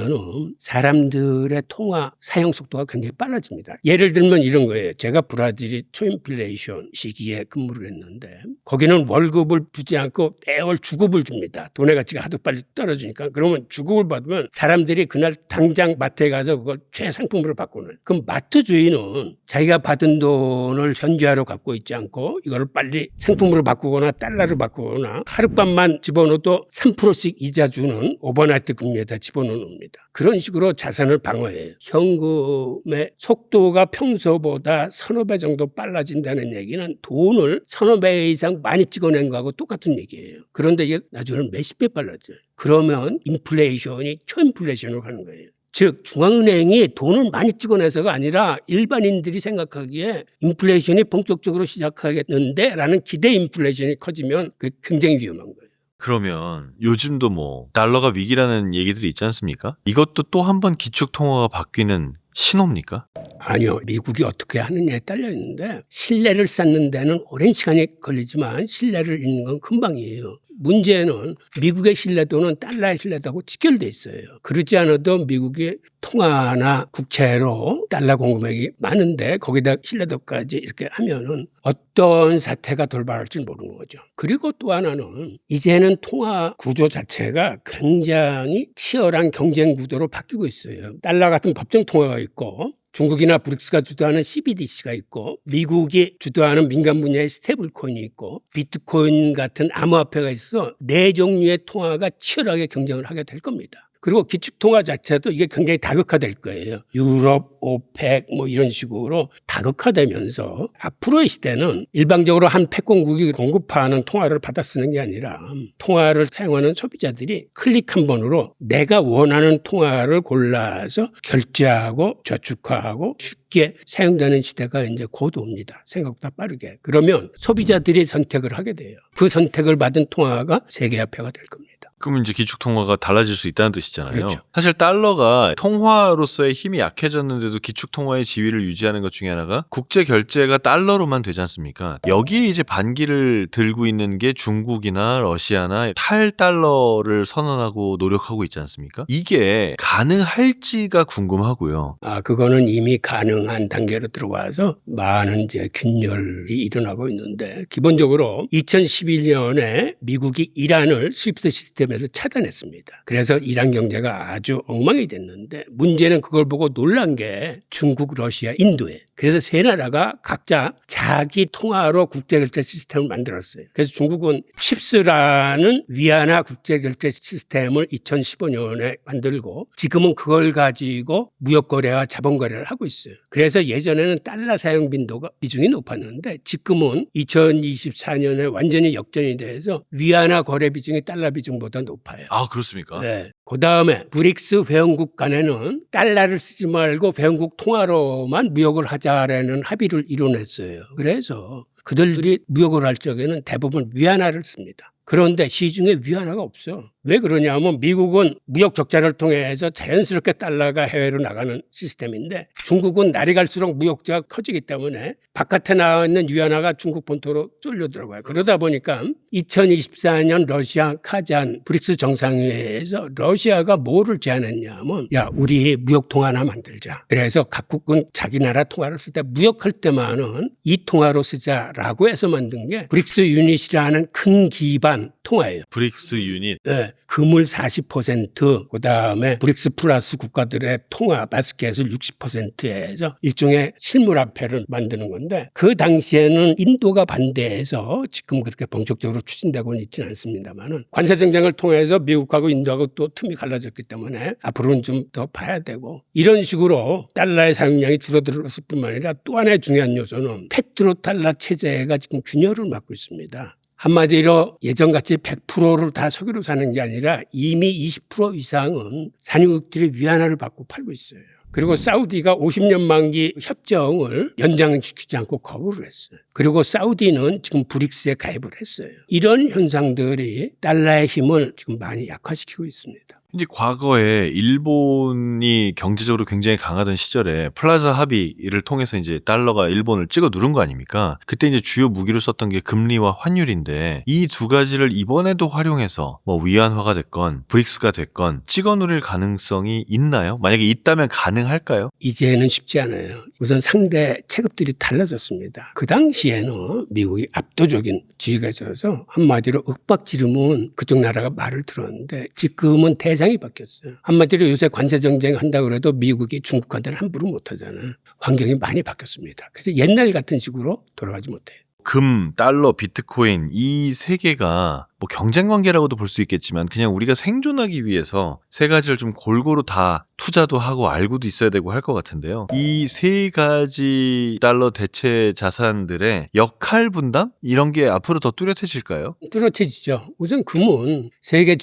사람들의 통화 사용 속도가 굉장히 빨라집니다. 예를 들면 이런 거예요. 제가 브라질이 초인플레이션 시기에 근무를 했는데 거기는 월급을 주지 않고 매월 주급을 줍니다. 돈의 가치가 하도 빨리 떨어지니까. 그러면 주급을 받으면 사람들이 그날 당장 마트에 가서 그걸 최상품으로 바꾸는. 그럼 마트 주인은 자기가 받은 돈을 현지화로 갖고 있지 않고 이걸 빨리 상품으로 바꾸거나 달러로 바꾸거나 하룻밤만 집어넣어도 3%씩 이자 주는 오버나이트 금리에다 집어넣습니다. 그런 식으로 자산을 방어해요. 현금의 속도가 평소보다 서너 배 정도 빨라진다는 얘기는 돈을 서너 배 이상 많이 찍어낸 거하고 똑같은 얘기예요. 그런데 이게 나중에는 몇십 배 빨라져요. 그러면 인플레이션이 초인플레이션으로 가는 거예요. 즉 중앙은행이 돈을 많이 찍어내서가 아니라 일반인들이 생각하기에 인플레이션이 본격적으로 시작하겠는데 라는 기대 인플레이션이 커지면 그게 굉장히 위험한 거예요. 그러면 요즘도 뭐 달러가 위기라는 얘기들이 있지 않습니까? 이것도 또 한 번 기축통화가 바뀌는 신호입니까? 아니요. 미국이 어떻게 하느냐에 딸려 있는데 신뢰를 쌓는 데는 오랜 시간이 걸리지만 신뢰를 잃는 건 금방이에요. 문제는 미국의 신뢰도는 달러의 신뢰도하고 직결돼 있어요. 그렇지 않아도 미국이 통화나 국채로 달러 공급액이 많은데 거기다 신뢰도까지 이렇게 하면은 어떤 사태가 돌발할지 모르는 거죠. 그리고 또 하나는 이제는 통화 구조 자체가 굉장히 치열한 경쟁 구도로 바뀌고 있어요. 달러 같은 법정 통화가 있고 중국이나 브릭스가 주도하는 CBDC가 있고 미국이 주도하는 민간 분야의 스테이블 코인이 있고 비트코인 같은 암호화폐가 있어 네 종류의 통화가 치열하게 경쟁을 하게 될 겁니다. 그리고 기축통화 자체도 이게 굉장히 다극화될 거예요. 유럽, 오펙 뭐 이런 식으로 다극화되면서 앞으로의 시대는 일방적으로 한 패권국이 공급하는 통화를 받아 쓰는 게 아니라 통화를 사용하는 소비자들이 클릭 한 번으로 내가 원하는 통화를 골라서 결제하고 저축하고 쉽게 사용되는 시대가 이제 곧 옵니다. 생각보다 빠르게. 그러면 소비자들이 선택을 하게 돼요. 그 선택을 받은 통화가 세계화폐가 될 겁니다. 그럼 이제 기축통화가 달라질 수 있다는 뜻이잖아요. 그렇죠. 사실 달러가 통화로서의 힘이 약해졌는데도 기축통화의 지위를 유지하는 것 중에 하나가 국제 결제가 달러로만 되지 않습니까? 여기에 이제 반기를 들고 있는 게 중국이나 러시아나 탈달러를 선언하고 노력하고 있지 않습니까? 이게 가능할지가 궁금하고요. 그거는 이미 가능한 단계로 들어와서 많은 이제 균열이 일어나고 있는데 기본적으로 2011년에 미국이 이란을 스위프트 시스템에서 차단했습니다. 그래서 이란 경제가 아주 엉망이 됐는데 문제는 그걸 보고 놀란 게 중국, 러시아, 인도에 그래서 세 나라가 각자 자기 통화로 국제결제 시스템을 만들었어요. 그래서 중국은 칩스라는 위안화 국제결제 시스템을 2015년에 만들고 지금은 그걸 가지고 무역거래와 자본거래를 하고 있어요. 그래서 예전에는 달러 사용 빈도가 비중이 높았는데 지금은 2024년에 완전히 역전이 돼서 위안화 거래 비중이 달러 비중보다 높아요. 아, 그렇습니까? 네. 그 다음에 브릭스 회원국 간에는 달러를 쓰지 말고 회원국 통화로만 무역을 하자라는 합의를 이뤄냈어요. 그래서 그들이 무역을 할 적에는 대부분 위안화를 씁니다. 그런데 시중에 위안화가 없어. 왜 그러냐면 미국은 무역 적자를 통해서 자연스럽게 달러가 해외로 나가는 시스템인데 중국은 날이 갈수록 무역자가 커지기 때문에 바깥에 나와 있는 위안화가 중국 본토로 쏠려 들어가요. 그러다 보니까 2024년 러시아 카잔 브릭스 정상회의에서 러시아가 뭐를 제안했냐면 야 우리 무역 통화 하나 만들자. 그래서 각국은 자기 나라 통화를 쓸 때 무역할 때만은 이 통화로 쓰자라고 해서 만든 게 브릭스 유닛이라는 큰 기반 통화예요. 브릭스 유닛. 네, 금을 40%, 그다음에 브릭스 플러스 국가들의 통화 바스켓을 60%에서 일종의 실물화폐를 만드는 건데 그 당시에는 인도가 반대해서 지금 그렇게 본격적으로 추진되고는 있지는 않습니다만은 관세 정쟁을 통해서 미국하고 인도하고 또 틈이 갈라졌기 때문에 앞으로는 좀 더 봐야 되고 이런 식으로 달러의 사용량이 줄어들었을 뿐만 아니라 또 하나의 중요한 요소는 페트로 달러 체제가 지금 균열을 맞고 있습니다. 한마디로 예전같이 100%를 다 석유로 사는 게 아니라 이미 20% 이상은 산유국들이 위안화를 받고 팔고 있어요. 그리고 사우디가 50년 만기 협정을 연장시키지 않고 거부를 했어요. 그리고 사우디는 지금 브릭스에 가입을 했어요. 이런 현상들이 달러의 힘을 지금 많이 약화시키고 있습니다. 이제 과거에 일본이 경제적으로 굉장히 강하던 시절에 플라자 합의를 통해서 이제 달러가 일본을 찍어 누른 거 아닙니까? 그때 이제 주요 무기로 썼던 게 금리와 환율인데 이 두 가지를 이번에도 활용해서 뭐 위안화가 됐건 브릭스가 됐건 찍어 누릴 가능성이 있나요? 만약에 있다면 가능할까요? 이제는 쉽지 않아요. 우선 상대 체급들이 달라졌습니다. 그 당시에는 미국이 압도적인 지위가 있어서 한마디로 윽박지르면 그쪽 나라가 말을 들었는데 지금은 대상이 바뀌었어요. 한마디로 요새 관세 정쟁 한다고 해도 미국이 중국한테는 함부로 못하잖아요. 환경이 많이 바뀌었습니다. 그래서 옛날 같은 식으로 돌아가지 못해요. 금, 달러, 비트코인 이 세 개가 뭐 경쟁 관계라고도 볼 수 있겠지만 그냥 우리가 생존하기 위해서 세 가지를 좀 골고루 다 투자도 하고 알고도 있어야 되고 할 것 같은데요. 이 세 가지 달러 대체 자산들의 역할 분담? 이런 게 앞으로 더 뚜렷해질까요? 뚜렷해지죠. 우선 금은 세계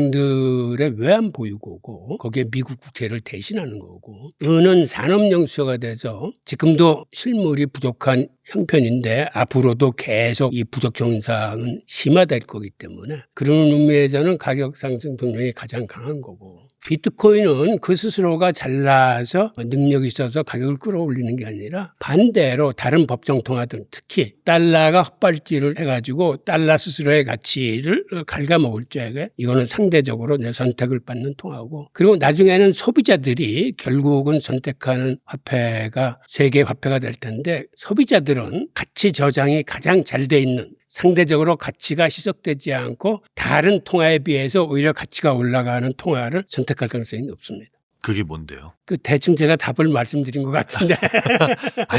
중앙은행들의 외환 보유고고 거기에 미국 국채를 대신하는 거고 은은 산업용 수요가 돼서 지금도 실물이 부족한 형편인데 앞으로도 계속 이 부족 현상은 심화될 거기 때문에 그런 의미에서는 가격 상승 동력이 가장 강한 거고 비트코인은 그 스스로가 잘나서 능력이 있어서 가격을 끌어올리는 게 아니라 반대로 다른 법정 통화들 특히 달러가 헛발질을 해가지고 달러 스스로의 가치를 갉아먹을 적에 이거는 상대적으로 선택을 받는 통화고 그리고 나중에는 소비자들이 결국은 선택하는 화폐가 세계 화폐가 될 텐데 소비자들은 가치 저장이 가장 잘 돼 있는 상대적으로 가치가 희석되지 않고 다른 통화에 비해서 오히려 가치가 올라가는 통화를 선택할 가능성이 높습니다. 그게 뭔데요? 그 대충 제가 답을 말씀드린 것 같은데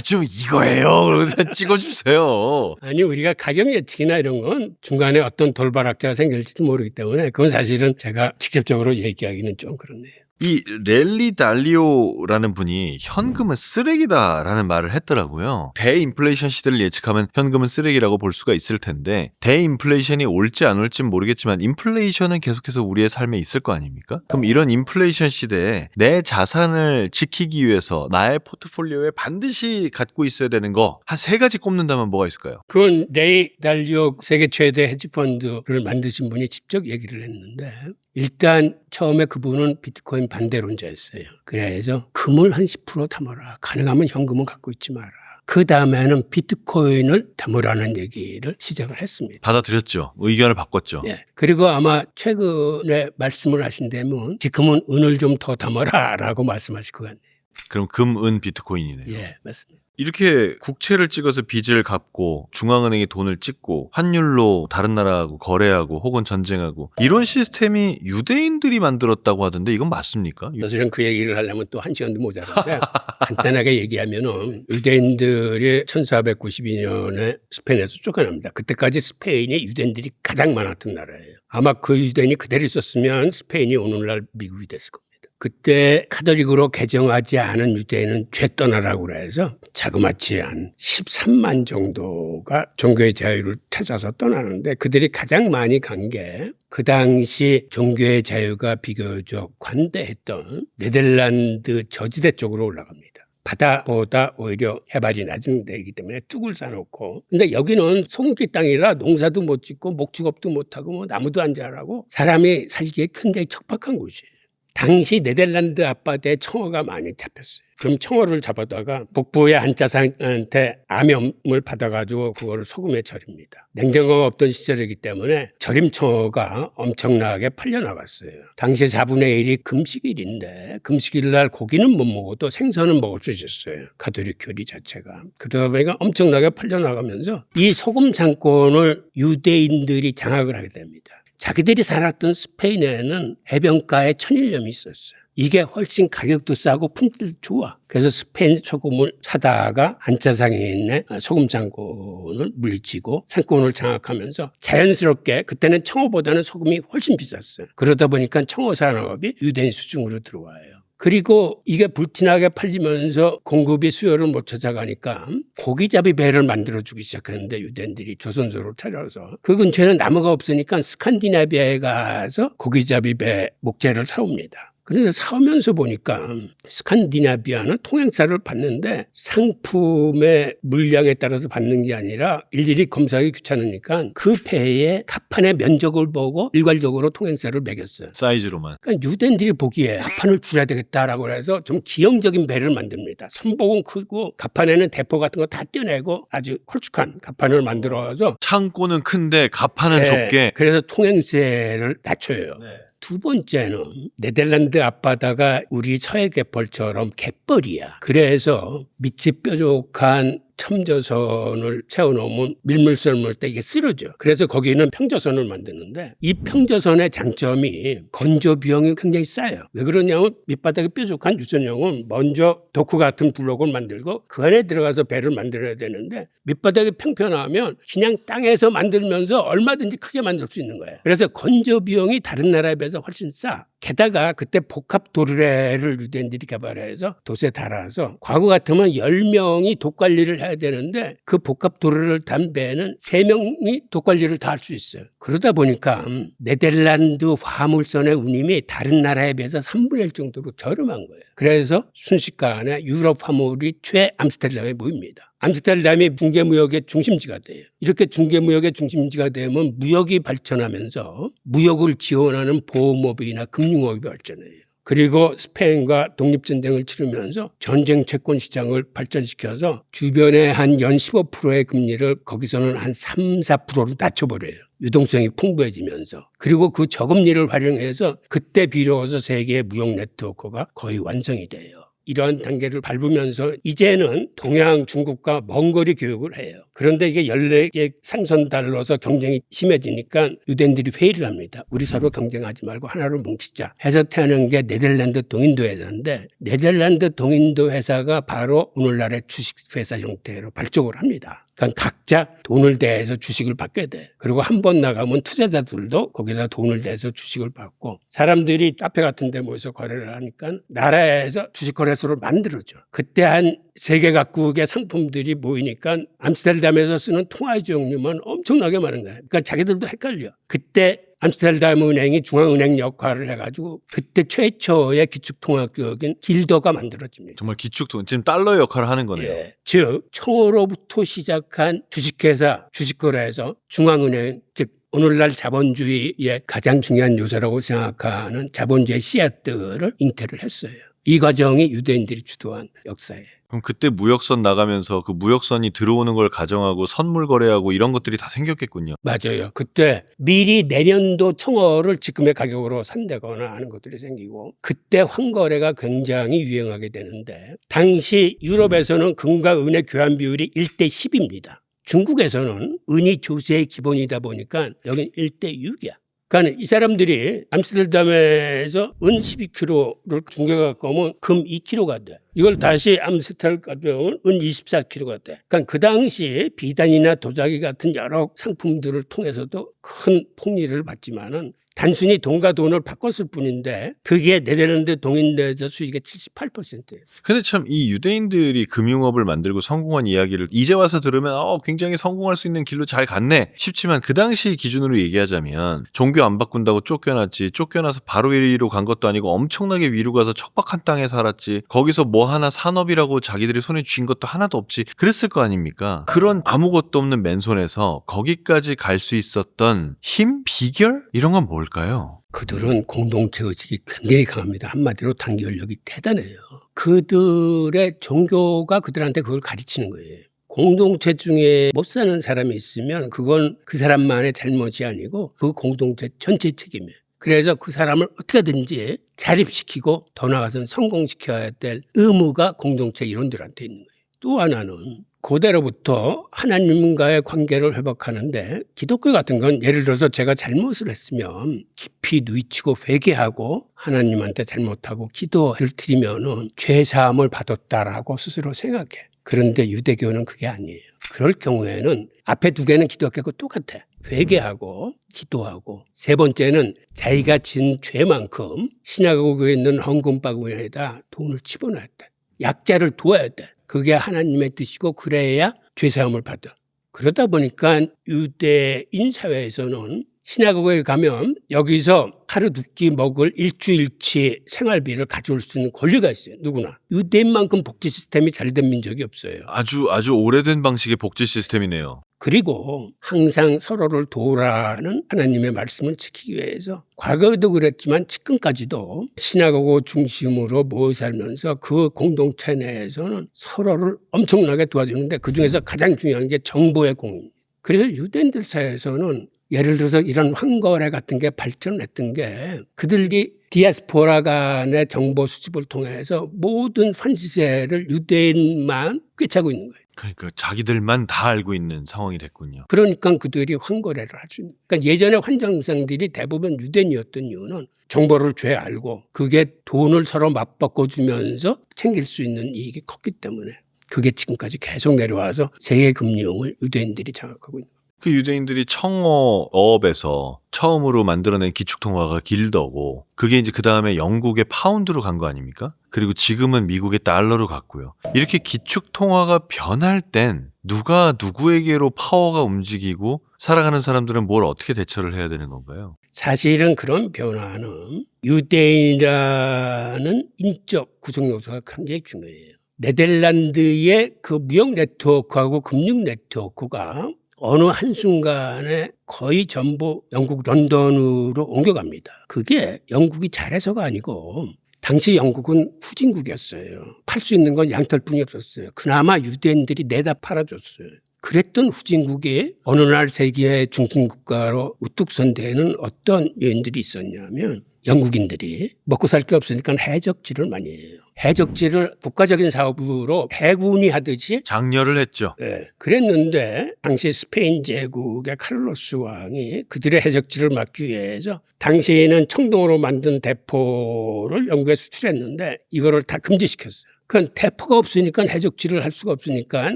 좀 이거예요. 그러면 찍어주세요. 아니 우리가 가격 예측이나 이런 건 중간에 어떤 돌발악자가 생길지도 모르기 때문에 그건 사실은 제가 직접적으로 얘기하기는 좀 그렇네요. 이 랠리 달리오라는 분이 현금은 쓰레기다라는 말을 했더라고요. 대인플레이션 시대를 예측하면 현금은 쓰레기라고 볼 수가 있을 텐데 대인플레이션이 올지 안 올지 모르겠지만 인플레이션은 계속해서 우리의 삶에 있을 거 아닙니까? 그럼 이런 인플레이션 시대에 내 자산을 지키기 위해서 나의 포트폴리오에 반드시 갖고 있어야 되는 거 한 세 가지 꼽는다면 뭐가 있을까요? 그건 레이 달리오 세계 최대 헤지펀드를 만드신 분이 직접 얘기를 했는데 일단 처음에 그분은 비트코인 반대론자였어요. 그래서 금을 한 10% 담아라. 가능하면 현금은 갖고 있지 마라. 그 다음에는 비트코인을 담으라는 얘기를 시작을 했습니다. 받아들였죠. 의견을 바꿨죠. 예. 그리고 아마 최근에 말씀을 하신다면 지금은 은을 좀 더 담아라 라고 말씀하실 것 같네요. 그럼 금, 은, 비트코인이네요. 예, 맞습니다. 이렇게 국채를 찍어서 빚을 갚고 중앙은행이 돈을 찍고 환율로 다른 나라하고 거래하고 혹은 전쟁하고 이런 시스템이 유대인들이 만들었다고 하던데 이건 맞습니까? 사실은 그 얘기를 하려면 또 1시간도 모자란데 간단하게 얘기하면은 유대인들이 1492년에 스페인에서 쫓겨납니다. 그때까지 스페인이 유대인들이 가장 많았던 나라예요. 아마 그 유대인이 그대로 있었으면 스페인이 오늘날 미국이 됐을 겁니다. 그때 카톨릭으로 개정하지 않은 유대인은 죄 떠나라고 그래서 자그마치 한 13만 정도가 종교의 자유를 찾아서 떠나는데 그들이 가장 많이 간 게 그 당시 종교의 자유가 비교적 관대했던 네덜란드 저지대 쪽으로 올라갑니다. 바다보다 오히려 해발이 낮은 데이기 때문에 뚝을 쌓아놓고 근데 여기는 소금기 땅이라 농사도 못 짓고 목축업도 못하고 뭐 나무도 안 자라고 사람이 살기에 굉장히 척박한 곳이에요. 당시 네덜란드 앞바다에 청어가 많이 잡혔어요. 그럼 청어를 잡아다가 북부의 한자상한테 암염을 받아가지고 그거를 소금에 절입니다. 냉장고가 없던 시절이기 때문에 절임 청어가 엄청나게 팔려나갔어요. 당시 4분의 1이 금식일인데 금식일 날 고기는 못 먹어도 생선은 먹을 수 있었어요. 가톨릭 교리 자체가. 그러다 보니까 엄청나게 팔려나가면서 이 소금 상권을 유대인들이 장악을 하게 됩니다. 자기들이 살았던 스페인에는 해변가에 천일염이 있었어요. 이게 훨씬 가격도 싸고 품질도 좋아. 그래서 스페인 소금을 사다가 한자상에 있는 소금 상권을 물리치고 상권을 장악하면서 자연스럽게 그때는 청어보다는 소금이 훨씬 비쌌어요. 그러다 보니까 청어 산업이 유대인 수중으로 들어와요. 그리고 이게 불티나게 팔리면서 공급이 수요를 못 찾아가니까 고기잡이 배를 만들어주기 시작하는데 유대인들이 조선소를 차려서 그 근처에는 나무가 없으니까 스칸디나비아에 가서 고기잡이 배 목재를 사옵니다. 그래서 사오면서 보니까 스칸디나비아는 통행사를 받는데 상품의 물량에 따라서 받는 게 아니라 일일이 검사하기 귀찮으니까 그 배의 갑판의 면적을 보고 일괄적으로 통행사를 매겼어요. 사이즈로만. 그러니까 유대인들이 보기에 갑판을 줄여야 되겠다라고 해서 좀 기형적인 배를 만듭니다. 선복은 크고 갑판에는 대포 같은 거 다 떼내고 아주 홀쭉한 갑판을 만들어서 창고는 큰데 갑판은 네, 좁게. 그래서 통행세를 낮춰요. 네. 두 번째는 네덜란드 앞바다가 우리 서해갯벌처럼 갯벌이야. 그래서 밑이 뾰족한 첨저선을 세워놓으면 밀물 썰물 때 이게 쓰러져. 그래서 거기는 평저선을 만드는데 이 평저선의 장점이 건조 비용이 굉장히 싸요. 왜 그러냐면 밑바닥이 뾰족한 유선형은 먼저 도크 같은 블록을 만들고 그 안에 들어가서 배를 만들어야 되는데 밑바닥이 평평하면 그냥 땅에서 만들면서 얼마든지 크게 만들 수 있는 거예요. 그래서 건조 비용이 다른 나라에 비해서 훨씬 싸. 게다가 그때 복합 도르래를 유대인들이 개발해서 돛에 달아서 과거 같으면 10명이 돛 관리를 해야 되는데 그 복합 도르래를 단 배는 3명이 돛 관리를 다 할 수 있어요. 그러다 보니까 네덜란드 화물선의 운임이 다른 나라에 비해서 3분의 1 정도로 저렴한 거예요. 그래서 순식간에 유럽 화물이 최암스테르담에 모입니다. 암스테르담이 중개무역의 중심지가 돼요. 이렇게 중개무역의 중심지가 되면 무역이 발전하면서 무역을 지원하는 보험업이나 금융업이 발전해요. 그리고 스페인과 독립전쟁을 치르면서 전쟁 채권 시장을 발전시켜서 주변에 한 연 15%의 금리를 거기서는 한 3, 4%로 낮춰버려요. 유동성이 풍부해지면서. 그리고 그 저금리를 활용해서 그때 비로소 세계의 무역 네트워크가 거의 완성이 돼요. 이런 단계를 밟으면서 이제는 동양 중국과 먼 거리 교역을 해요. 그런데 이게 14개 상선 달러서 경쟁이 심해지니까 유대인들이 회의를 합니다. 우리 서로 경쟁하지 말고 하나로 뭉치자 해서 태어난 게 네덜란드 동인도 회사인데 네덜란드 동인도 회사가 바로 오늘날의 주식회사 형태로 발족을 합니다. 그러니까 각자 돈을 대서 주식을 받게 돼. 그리고 한 번 나가면 투자자들도 거기다 돈을 대서 주식을 받고 사람들이 카페 같은 데 모여서 거래를 하니까 나라에서 주식거래소를 만들어줘. 그때 한 세계 각국의 상품들이 모이니까 암스테르담에서 쓰는 통화의 종류만 엄청나게 많은 거예요. 그러니까 자기들도 헷갈려. 그때 암스테르담 은행이 중앙은행 역할을 해가지고 그때 최초의 기축통화기업인 길더가 만들어집니다. 정말 기축통 지금 달러의 역할을 하는 거네요. 예. 즉 청어로부터 시작한 주식회사, 주식거래에서 중앙은행 즉 오늘날 자본주의의 가장 중요한 요소라고 생각하는 자본주의 씨앗들을 잉태를 했어요. 이 과정이 유대인들이 주도한 역사예요. 그럼 그때 무역선 나가면서 그 무역선이 들어오는 걸 가정하고 선물 거래하고 이런 것들이 다 생겼겠군요. 맞아요. 그때 미리 내년도 청어를 지금의 가격으로 산다거나 하는 것들이 생기고 그때 환거래가 굉장히 유행하게 되는데 당시 유럽에서는 금과 은의 교환 비율이 1대 10입니다. 중국에서는 은이 조세의 기본이다 보니까 여긴 1대 6이야. 그러니까 이 사람들이 암스테르담에서 은 12kg를 중국에 갖고 오면 금 2kg가 돼. 이걸 다시 암스테르담 가져오면 은 24kg가 돼. 그러니까 그 당시 비단이나 도자기 같은 여러 상품들을 통해서도 큰 폭리를 받지만은 단순히 돈과 돈을 바꿨을 뿐인데 그게 네덜란드 동인대에서 수익의 78%예요. 근데 참 이 유대인들이 금융업을 만들고 성공한 이야기를 이제 와서 들으면 굉장히 성공할 수 있는 길로 잘 갔네 싶지만 그 당시 기준으로 얘기하자면 종교 안 바꾼다고 쫓겨났지, 쫓겨나서 바로 위로 간 것도 아니고 엄청나게 위로 가서 척박한 땅에 살았지, 거기서 뭐 하나 산업이라고 자기들이 손에 쥔 것도 하나도 없지 그랬을 거 아닙니까? 그런 아무것도 없는 맨손에서 거기까지 갈 수 있었던 힘? 비결? 이런 건 뭘까요? 그들은 공동체 의식이 굉장히 강합니다. 한마디로 단결력이 대단해요. 그들의 종교가 그들한테 그걸 가르치는 거예요. 공동체 중에 못 사는 사람이 있으면 그건 그 사람만의 잘못이 아니고 그 공동체 전체 책임이에요. 그래서 그 사람을 어떻게든지 자립시키고 더 나아가서는 성공시켜야 될 의무가 공동체 이론들한테 있는 거예요. 또 하나는 고대로부터 하나님과의 관계를 회복하는데 기독교 같은 건 예를 들어서 제가 잘못을 했으면 깊이 누이치고 회개하고 하나님한테 잘못하고 기도를 드리면은 죄사함을 받았다라고 스스로 생각해. 그런데 유대교는 그게 아니에요. 그럴 경우에는 앞에 두 개는 기독교하고 똑같아. 회개하고 기도하고 세 번째는 자기가 진 죄만큼 시나고그에 있는 헌금바구니에다 돈을 집어넣어야 돼. 약자를 도와야 돼. 그게 하나님의 뜻이고 그래야 죄사함을 받아. 그러다 보니까 유대인 사회에서는 시나고그에 가면 여기서 하루 두 끼 먹을 일주일치 생활비를 가져올 수 있는 권리가 있어요. 누구나. 유대인만큼 복지 시스템이 잘 된 민족이 없어요. 아주 오래된 방식의 복지 시스템이네요. 그리고 항상 서로를 도우라는 하나님의 말씀을 지키기 위해서 과거에도 그랬지만 지금까지도 시나고그 중심으로 모여 살면서 그 공동체 내에서는 서로를 엄청나게 도와주는데 그중에서 가장 중요한 게 정보의 공유입니다. 그래서 유대인들 사이에서는 예를 들어서 이런 환거래 같은 게 발전했던 게 그들이 디아스포라 간의 정보 수집을 통해서 모든 환시세를 유대인만 꿰차고 있는 거예요. 그러니까 자기들만 다 알고 있는 상황이 됐군요. 그러니까 그들이 환거래를 할 수 있는. 그러니까 예전에 환장성들이 대부분 유대인이었던 이유는 정보를 죄 알고 그게 돈을 서로 맞바꿔 주면서 챙길 수 있는 이익이 컸기 때문에 그게 지금까지 계속 내려와서 세계 금융을 유대인들이 장악하고 있는 거예요. 그 유대인들이 청어업에서 처음으로 만들어낸 기축통화가 길더고 그게 이제 그 다음에 영국의 파운드로 간 거 아닙니까? 그리고 지금은 미국의 달러로 갔고요. 이렇게 기축통화가 변할 땐 누가 누구에게로 파워가 움직이고 살아가는 사람들은 뭘 어떻게 대처를 해야 되는 건가요? 사실은 그런 변화는 유대인이라는 인적 구성 요소가 굉장히 중요해요. 네덜란드의 그 무역 네트워크하고 금융 네트워크가 어느 한순간에 거의 전부 영국 런던으로 옮겨갑니다. 그게 영국이 잘해서가 아니고 당시 영국은 후진국이었어요. 팔 수 있는 건 양털뿐이 없었어요. 그나마 유대인들이 내다 팔아줬어요. 그랬던 후진국이 어느 날 세계의 중심국가로 우뚝 선 데에는 어떤 요인들이 있었냐면 영국인들이 먹고 살 게 없으니까 해적지를 많이 해요. 해적지를 국가적인 사업으로 해군이 하듯이 장려를 했죠. 네, 그랬는데 당시 스페인 제국의 카를로스 왕이 그들의 해적지를 막기 위해서 당시에는 청동으로 만든 대포를 영국에 수출했는데 이거를 다 금지시켰어요. 그건 대포가 없으니까 해적지를 할 수가 없으니까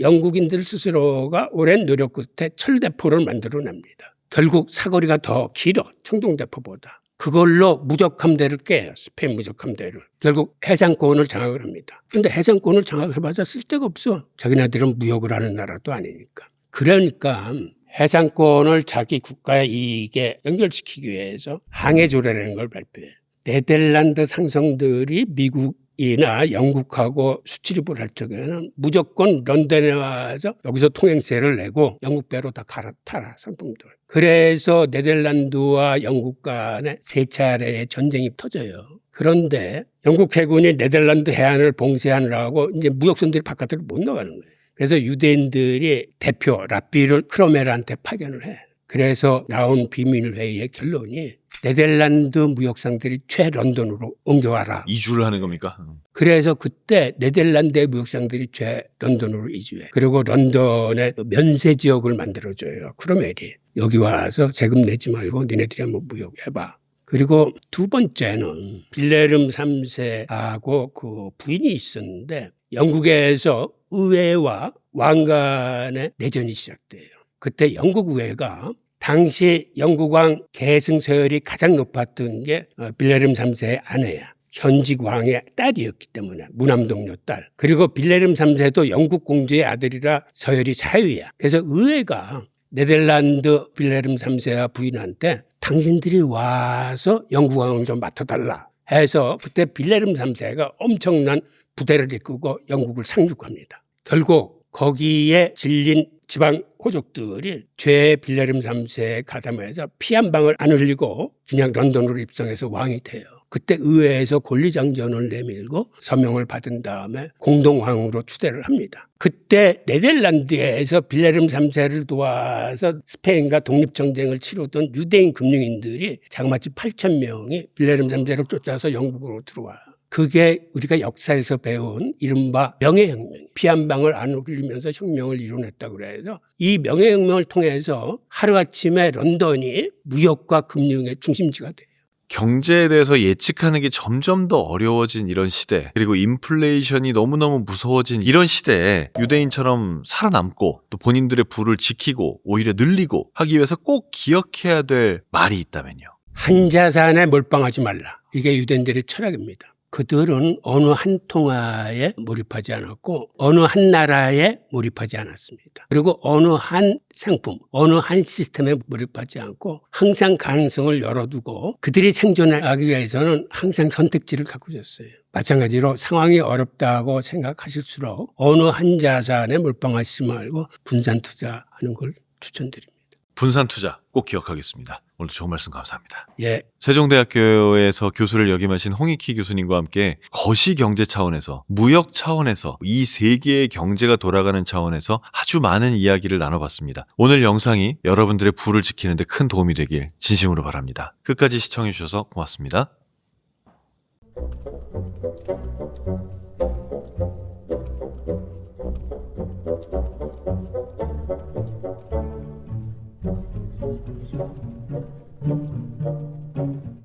영국인들 스스로가 오랜 노력 끝에 철대포를 만들어냅니다. 결국 사거리가 더 길어 청동대포보다. 그걸로 무적함대를 깨요. 스페인 무적함대를. 결국 해상권을 장악을 합니다. 그런데 해상권을 장악해봐자 쓸데가 없어. 자기네들은 무역을 하는 나라도 아니니까. 그러니까 해상권을 자기 국가의 이익에 연결시키기 위해서 항해조례라는 걸 발표해요. 네덜란드 상성들이 미국이나 영국하고 수출입을 할 적에는 무조건 런던에 와서 여기서 통행세를 내고 영국 배로 다 갈아타라 상품들. 그래서 네덜란드와 영국 간에 세 차례의 전쟁이 터져요. 그런데 영국 해군이 네덜란드 해안을 봉쇄하느라고 이제 무역선들이 바깥으로 못 나가는 거예요. 그래서 유대인들이 대표 랍비를 크로멜한테 파견을 해. 그래서 나온 비밀회의의 결론이 네덜란드 무역상들이 최런던으로 옮겨와라. 이주를 하는 겁니까? 그래서 그때 네덜란드의 무역상들이 최런던으로 이주해. 그리고 런던에 면세 지역을 만들어줘요. 크로멜이. 여기 와서 세금 내지 말고 니네들이 한번 무역해봐. 그리고 두 번째는 빌레름 3세하고 그 부인이 있었는데 영국에서 의회와 왕 간의 내전이 시작돼요. 그때 영국 의회가 당시 영국 왕 계승서열이 가장 높았던 게 빌레름 3세의 아내야. 현직 왕의 딸이었기 때문에 무남동녀 딸. 그리고 빌레름 3세도 영국 공주의 아들이라 서열이 4위야. 그래서 의회가 네덜란드 빌레름 3세와 부인한테 당신들이 와서 영국 왕을 좀 맡아달라 해서 그때 빌레름 3세가 엄청난 부대를 이끌고 영국을 상륙합니다. 결국 거기에 질린 지방 호족들이 죄 빌레름 3세에 가담해서 피 한 방울 안 흘리고 그냥 런던으로 입성해서 왕이 돼요. 그때 의회에서 권리장전을 내밀고 서명을 받은 다음에 공동왕으로 추대를 합니다. 그때 네덜란드에서 빌레름 3세를 도와서 스페인과 독립전쟁을 치르던 유대인 금융인들이 자그마치 8,000명이 빌레름 3세를 쫓아서 영국으로 들어와요. 그게 우리가 역사에서 배운 이른바 명예혁명, 피 한 방울 안 흘리면서 혁명을 이뤄냈다고 그래서 이 명예혁명을 통해서 하루아침에 런던이 무역과 금융의 중심지가 돼요. 경제에 대해서 예측하는 게 점점 더 어려워진 이런 시대, 그리고 인플레이션이 너무너무 무서워진 이런 시대에 유대인처럼 살아남고 또 본인들의 부를 지키고 오히려 늘리고 하기 위해서 꼭 기억해야 될 말이 있다면요. 한 자산에 몰빵하지 말라. 이게 유대인들의 철학입니다. 그들은 어느 한 통화에 몰입하지 않았고 어느 한 나라에 몰입하지 않았습니다. 그리고 어느 한 상품, 어느 한 시스템에 몰입하지 않고 항상 가능성을 열어두고 그들이 생존하기 위해서는 항상 선택지를 갖고 있었어요. 마찬가지로 상황이 어렵다고 생각하실수록 어느 한 자산에 몰빵하지 말고 분산 투자하는 걸 추천드립니다. 분산 투자 꼭 기억하겠습니다. 오늘 좋은 말씀 감사합니다. 예. 세종대학교에서 교수를 역임하신 홍익희 교수님과 함께 거시경제 차원에서, 무역 차원에서, 이 세계의 경제가 돌아가는 차원에서 아주 많은 이야기를 나눠봤습니다. 오늘 영상이 여러분들의 부를 지키는 데 큰 도움이 되길 진심으로 바랍니다. 끝까지 시청해 주셔서 고맙습니다.